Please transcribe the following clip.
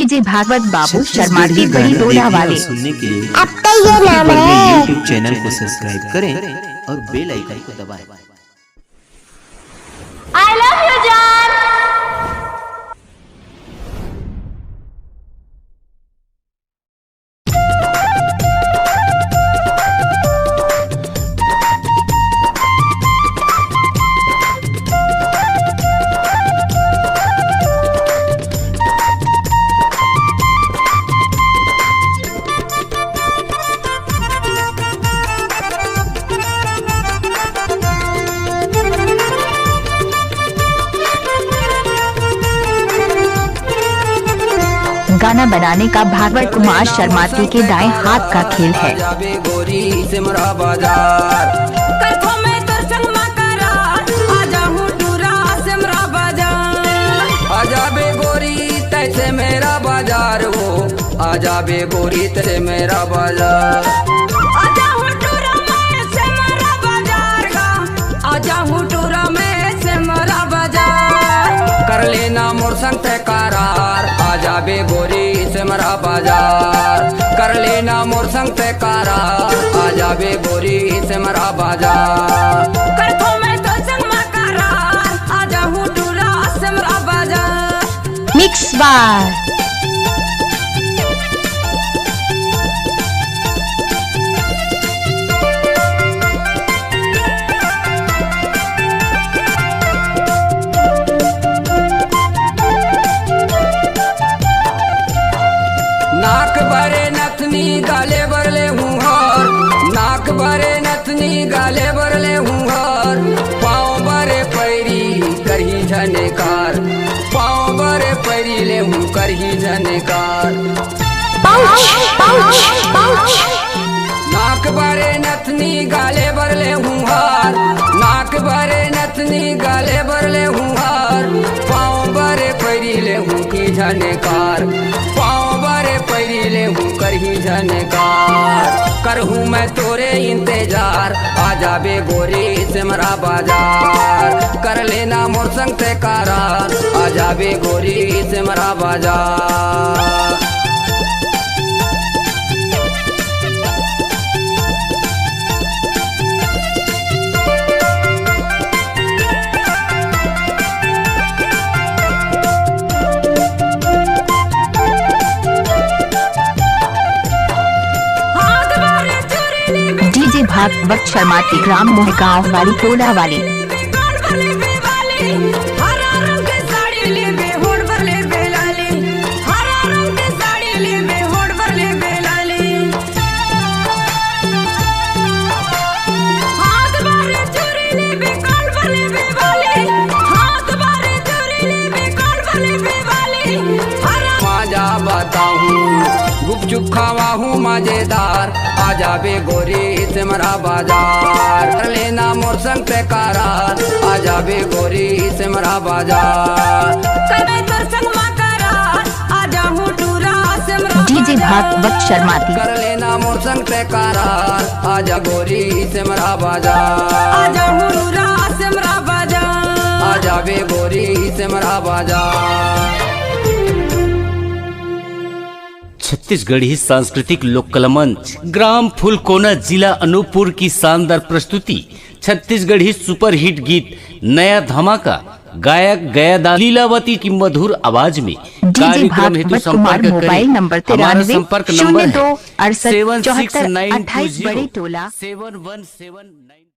DJ Bhagavat बाबू शर्मा की बड़ी टोला वाले सुनने के लिए अब तो ये नाम है। यूट्यूब चैनल को सब्सक्राइब करें और बेल आइकन को दबाएं। I love you, जान। गाना बनाने का भागवत कुमार शर्माती के दाएं हाथ का खेल है। आजाबे गोरी तैसे मेरा बाजार हो, आजाबे गोरी तेरे मेरा बाजार, आजा हुटूरा में से मेरा बाजार का, आजा हुटूरा में से मेरा बाजार, कर लेना मोर संग ते करार, आजाबे गोरी से मेरा बाजार, कर लेना मोर संग ते करार, आजाबे गोरी से मेरा बाजार, कर थो मैं तो संग में करार, आजा हुटूरा से मेरा बाजार। मिक्स बार नाक भरे नथनी गाले बरले हूँ हर, नाक भरे नथनी गाले बरले हूँ हर, पाँव भरे पैरी करही झनकार, पाँव भरे पैरी ले हूँ करही झनकार, नाक भरे नथनी गाले बरले हूँ हर, नाक भरे नथनी गाले बरले हूँ हर, पाँव भरे पैरी ले हूँ की झनकार, पाँव भरे पैरी ले हूँ करही झनकार, करहूँ मैं तोरे इंतजार, आजा बे गोरी से मरा बाजार, कर लेना मोर संग ते करार, आजा बे गोरी से मरा बाजार। डीजे भागवत शर्माती ग्राम मोहगांव वाली टोला वाली। गुपचुप खावा हूँ मजेदार, आजा बे गोरी से मरा बाजार, कर लेना मोर संग ते करार, आजा बे गोरी से मरा बाजार, करे तोर संग मा करार, आजा हुटूरा से मरा डीजे भागवत शर्माती कर लेना मोर संग ते करार, आजा गोरी से मरा बाजार, आजा हुटूरा से मरा बाजार, आजा बे गोरी से मरा बाजार। छत्तीसगढ़ी सांस्कृतिक लोक कला मंच ग्राम फुलकोना जिला अनूपपुर की शानदार प्रस्तुति, छत्तीसगढ़ी सुपरहिट गीत नया धमाका, गायक गयादास लीलावती की मधुर आवाज में। कार्यक्रम हेतु संपर्क मोबाइल नंबर हमारा संपर्क नंबर है 02 68 74 7692 28 बड़ी टोला 7179।